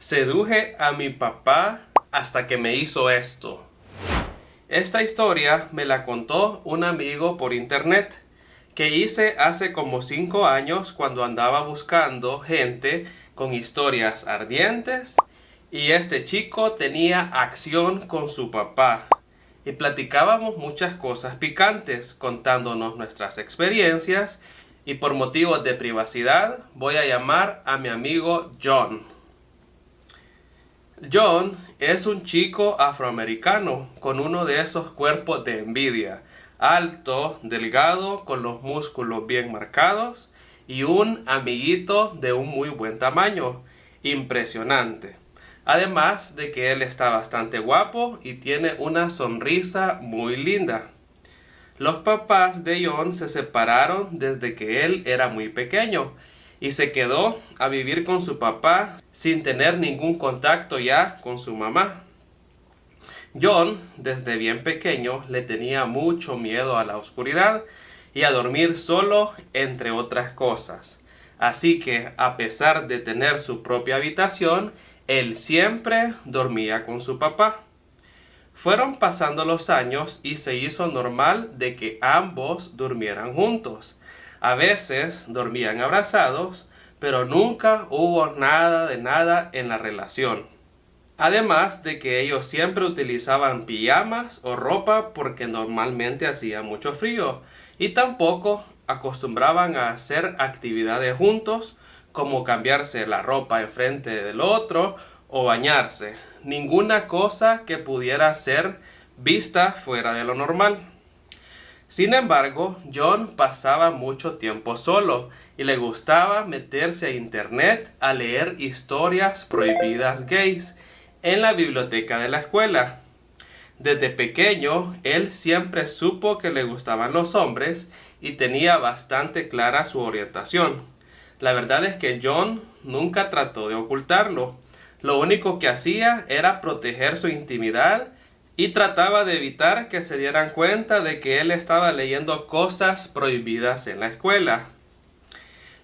Seduje a mi papá hasta que me hizo esto. Esta historia me la contó un amigo por internet que hice hace como 5 años cuando andaba buscando gente con historias ardientes y este chico tenía acción con su papá y platicábamos muchas cosas picantes contándonos nuestras experiencias y por motivos de privacidad voy a llamar a mi amigo John. John es un chico afroamericano con uno de esos cuerpos de envidia, alto, delgado, con los músculos bien marcados y un amiguito de un muy buen tamaño, impresionante. Además de que él está bastante guapo y tiene una sonrisa muy linda. Los papás de John se separaron desde que él era muy pequeño y se quedó a vivir con su papá sin tener ningún contacto ya con su mamá. John, desde bien pequeño, le tenía mucho miedo a la oscuridad y a dormir solo, entre otras cosas. Así que, a pesar de tener su propia habitación, él siempre dormía con su papá. Fueron pasando los años y se hizo normal de que ambos durmieran juntos. A veces dormían abrazados, pero nunca hubo nada de nada en la relación. Además de que ellos siempre utilizaban pijamas o ropa porque normalmente hacía mucho frío y tampoco acostumbraban a hacer actividades juntos como cambiarse la ropa enfrente del otro o bañarse. Ninguna cosa que pudiera ser vista fuera de lo normal. Sin embargo, John pasaba mucho tiempo solo y le gustaba meterse a internet a leer historias prohibidas gays en la biblioteca de la escuela. Desde pequeño, él siempre supo que le gustaban los hombres y tenía bastante clara su orientación. La verdad es que John nunca trató de ocultarlo. Lo único que hacía era proteger su intimidad y trataba de evitar que se dieran cuenta de que él estaba leyendo cosas prohibidas en la escuela.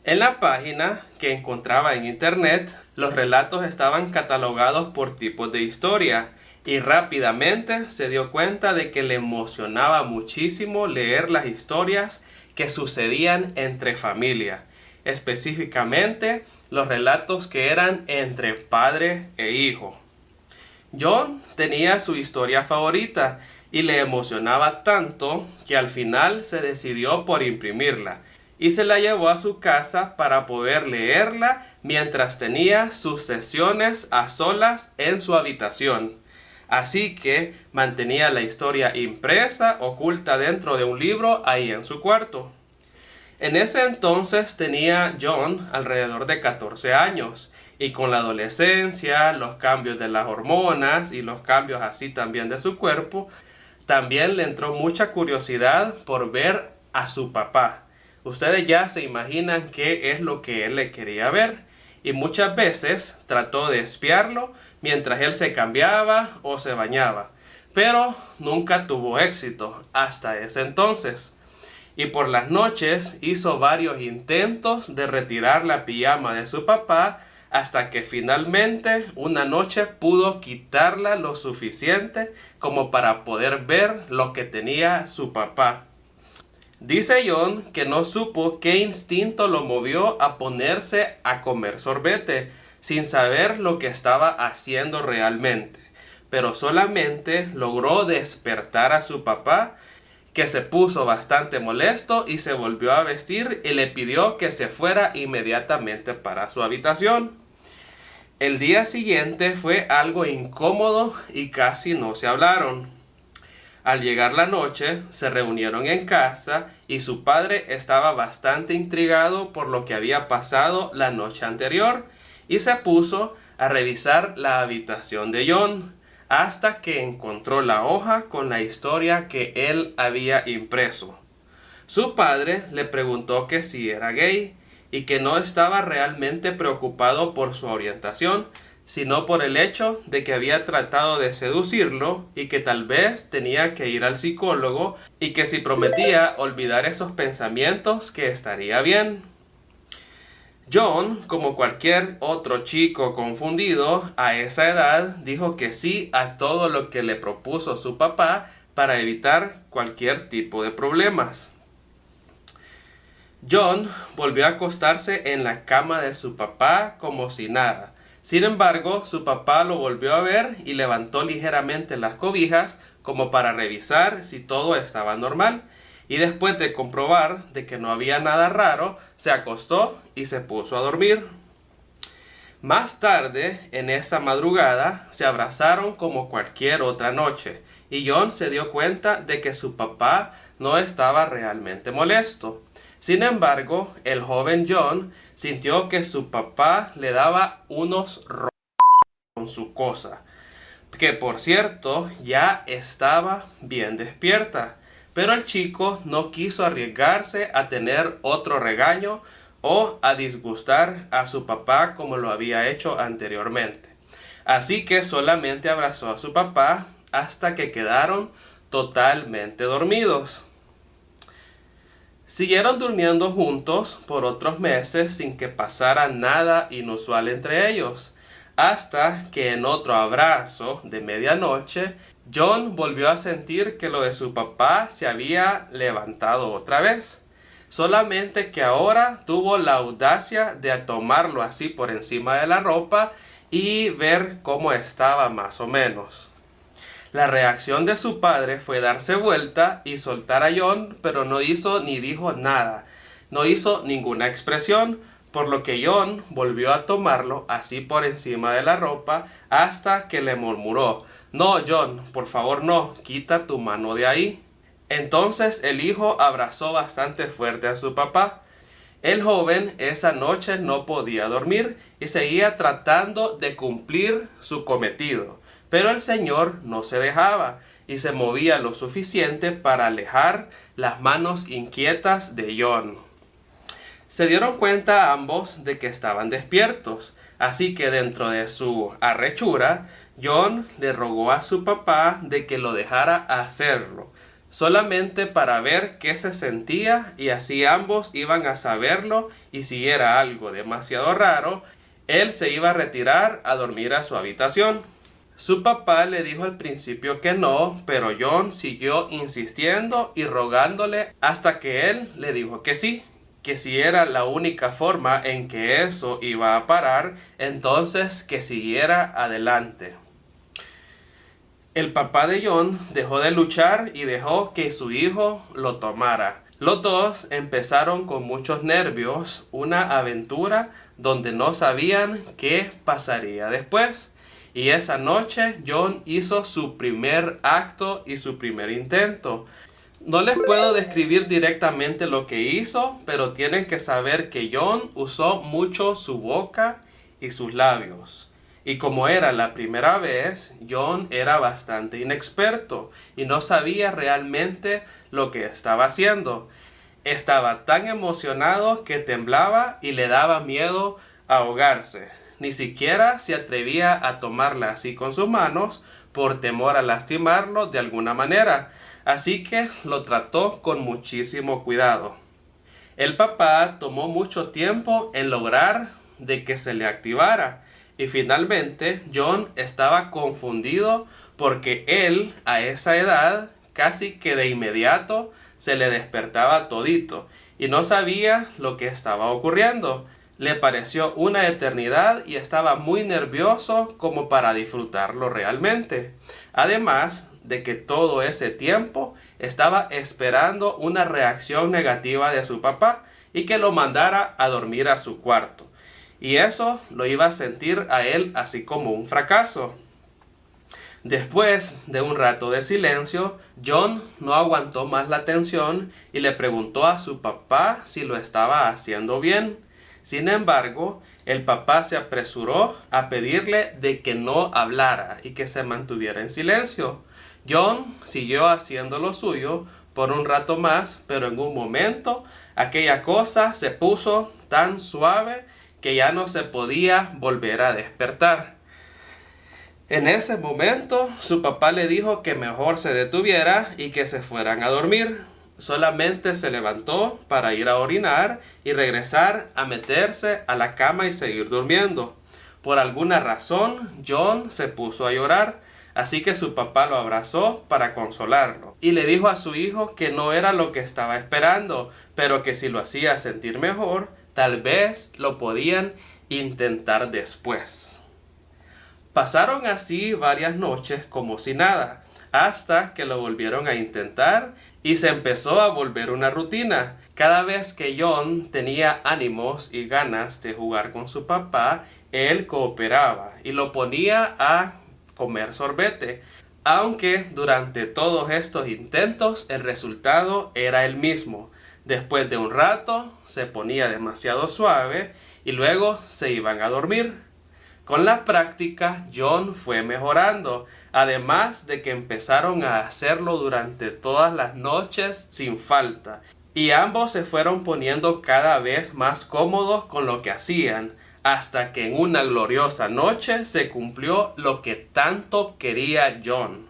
En la página que encontraba en internet, los relatos estaban catalogados por tipos de historia y rápidamente se dio cuenta de que le emocionaba muchísimo leer las historias que sucedían entre familia, específicamente los relatos que eran entre padre e hijo. John tenía su historia favorita y le emocionaba tanto que al final se decidió por imprimirla y se la llevó a su casa para poder leerla mientras tenía sus sesiones a solas en su habitación. Así que mantenía la historia impresa, oculta dentro de un libro ahí en su cuarto. En ese entonces tenía John alrededor de 14 años y con la adolescencia, los cambios de las hormonas y los cambios así también de su cuerpo, también le entró mucha curiosidad por ver a su papá. Ustedes ya se imaginan qué es lo que él le quería ver y muchas veces trató de espiarlo mientras él se cambiaba o se bañaba, pero nunca tuvo éxito hasta ese entonces. Y por las noches hizo varios intentos de retirar la pijama de su papá hasta que finalmente una noche pudo quitarla lo suficiente como para poder ver lo que tenía su papá. Dice John que no supo qué instinto lo movió a ponerse a comer sorbete sin saber lo que estaba haciendo realmente, pero solamente logró despertar a su papá, que se puso bastante molesto y se volvió a vestir y le pidió que se fuera inmediatamente para su habitación. El día siguiente fue algo incómodo y casi no se hablaron. Al llegar la noche, se reunieron en casa y su padre estaba bastante intrigado por lo que había pasado la noche anterior y se puso a revisar la habitación de John hasta que encontró la hoja con la historia que él había impreso. Su padre le preguntó que si era gay y que no estaba realmente preocupado por su orientación, sino por el hecho de que había tratado de seducirlo y que tal vez tenía que ir al psicólogo y que si prometía olvidar esos pensamientos que estaría bien. John, como cualquier otro chico confundido a esa edad, dijo que sí a todo lo que le propuso su papá para evitar cualquier tipo de problemas. John volvió a acostarse en la cama de su papá como si nada. Sin embargo, su papá lo volvió a ver y levantó ligeramente las cobijas como para revisar si todo estaba normal. Y después de comprobar de que no había nada raro, se acostó y se puso a dormir. Más tarde, en esa madrugada, se abrazaron como cualquier otra noche, y John se dio cuenta de que su papá no estaba realmente molesto. Sin embargo, el joven John sintió que su papá le daba unos con su cosa, que por cierto ya estaba bien despierta. Pero el chico no quiso arriesgarse a tener otro regaño o a disgustar a su papá como lo había hecho anteriormente. Así que solamente abrazó a su papá hasta que quedaron totalmente dormidos. Siguieron durmiendo juntos por otros meses sin que pasara nada inusual entre ellos, hasta que en otro abrazo de medianoche, John volvió a sentir que lo de su papá se había levantado otra vez. Solamente que ahora tuvo la audacia de tomarlo así por encima de la ropa y ver cómo estaba más o menos. La reacción de su padre fue darse vuelta y soltar a John, pero no hizo ni dijo nada. No hizo ninguna expresión, por lo que John volvió a tomarlo así por encima de la ropa hasta que le murmuró: «No, John, por favor no, quita tu mano de ahí». Entonces el hijo abrazó bastante fuerte a su papá. El joven esa noche no podía dormir y seguía tratando de cumplir su cometido, pero el señor no se dejaba y se movía lo suficiente para alejar las manos inquietas de John. Se dieron cuenta ambos de que estaban despiertos, así que dentro de su arrechura, John le rogó a su papá de que lo dejara hacerlo, solamente para ver qué se sentía, y así ambos iban a saberlo, y si era algo demasiado raro, él se iba a retirar a dormir a su habitación. Su papá le dijo al principio que no, pero John siguió insistiendo y rogándole hasta que él le dijo que sí, que si era la única forma en que eso iba a parar, entonces que siguiera adelante. El papá de John dejó de luchar y dejó que su hijo lo tomara. Los dos empezaron con muchos nervios una aventura donde no sabían qué pasaría después. Y esa noche John hizo su primer acto y su primer intento. No les puedo describir directamente lo que hizo, pero tienen que saber que John usó mucho su boca y sus labios. Y como era la primera vez, John era bastante inexperto y no sabía realmente lo que estaba haciendo. Estaba tan emocionado que temblaba y le daba miedo ahogarse. Ni siquiera se atrevía a tomarla así con sus manos por temor a lastimarlo de alguna manera. Así que lo trató con muchísimo cuidado. El papá tomó mucho tiempo en lograr de que se le activara. Y finalmente John estaba confundido porque él a esa edad casi que de inmediato se le despertaba todito y no sabía lo que estaba ocurriendo. Le pareció una eternidad y estaba muy nervioso como para disfrutarlo realmente. Además de que todo ese tiempo estaba esperando una reacción negativa de su papá y que lo mandara a dormir a su cuarto. Y eso lo iba a sentir a él así como un fracaso. Después de un rato de silencio, John no aguantó más la tensión y le preguntó a su papá si lo estaba haciendo bien. Sin embargo, el papá se apresuró a pedirle de que no hablara y que se mantuviera en silencio. John siguió haciendo lo suyo por un rato más, pero en un momento aquella cosa se puso tan suave que ya no se podía volver a despertar. En ese momento, su papá le dijo que mejor se detuviera y que se fueran a dormir. solamente se levantó para ir a orinar y regresar a meterse a la cama y seguir durmiendo. Por alguna razón, John se puso a llorar, así que su papá lo abrazó para consolarlo y le dijo a su hijo que no era lo que estaba esperando, pero que si lo hacía sentir mejor, tal vez lo podían intentar después. Pasaron así varias noches como si nada, hasta que lo volvieron a intentar y se empezó a volver una rutina. Cada vez que John tenía ánimos y ganas de jugar con su papá, él cooperaba y lo ponía a comer sorbete. Aunque durante todos estos intentos el resultado era el mismo. Después de un rato se ponía demasiado suave y luego se iban a dormir. Con la práctica, John fue mejorando, además de que empezaron a hacerlo durante todas las noches sin falta. Y ambos se fueron poniendo cada vez más cómodos con lo que hacían, hasta que en una gloriosa noche se cumplió lo que tanto quería John.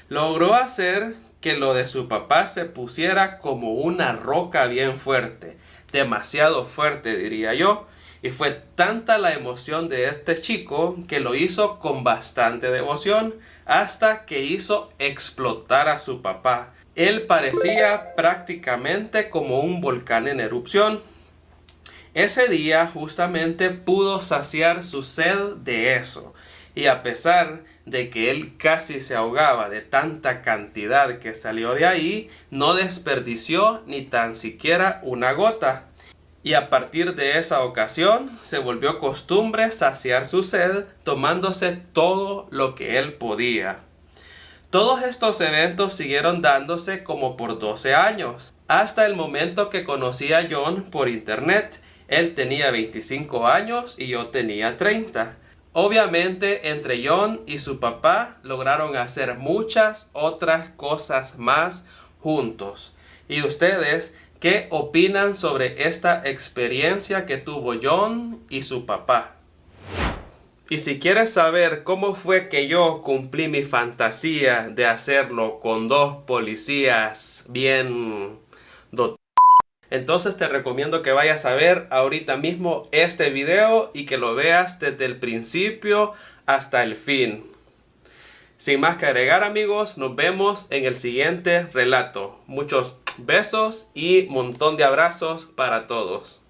Logró hacer que lo de su papá se pusiera como una roca bien fuerte, demasiado fuerte diría yo, y fue tanta la emoción de este chico que lo hizo con bastante devoción hasta que hizo explotar a su papá. Él parecía prácticamente como un volcán en erupción. Ese día justamente pudo saciar su sed de eso, y a pesar de que él casi se ahogaba de tanta cantidad que salió de ahí, no desperdició ni tan siquiera una gota. Y a partir de esa ocasión se volvió costumbre saciar su sed tomándose todo lo que él podía. Todos estos eventos siguieron dándose como por 12 años, hasta el momento que conocí a John por internet. Él tenía 25 años y yo tenía 30. Obviamente entre John y su papá lograron hacer muchas otras cosas más juntos. ¿Y ustedes qué opinan sobre esta experiencia que tuvo John y su papá? Y si quieres saber cómo fue que yo cumplí mi fantasía de hacerlo con 2 policías bien dotados, entonces te recomiendo que vayas a ver ahorita mismo este video y que lo veas desde el principio hasta el fin. Sin más que agregar, amigos, nos vemos en el siguiente relato. Muchos besos y montón de abrazos para todos.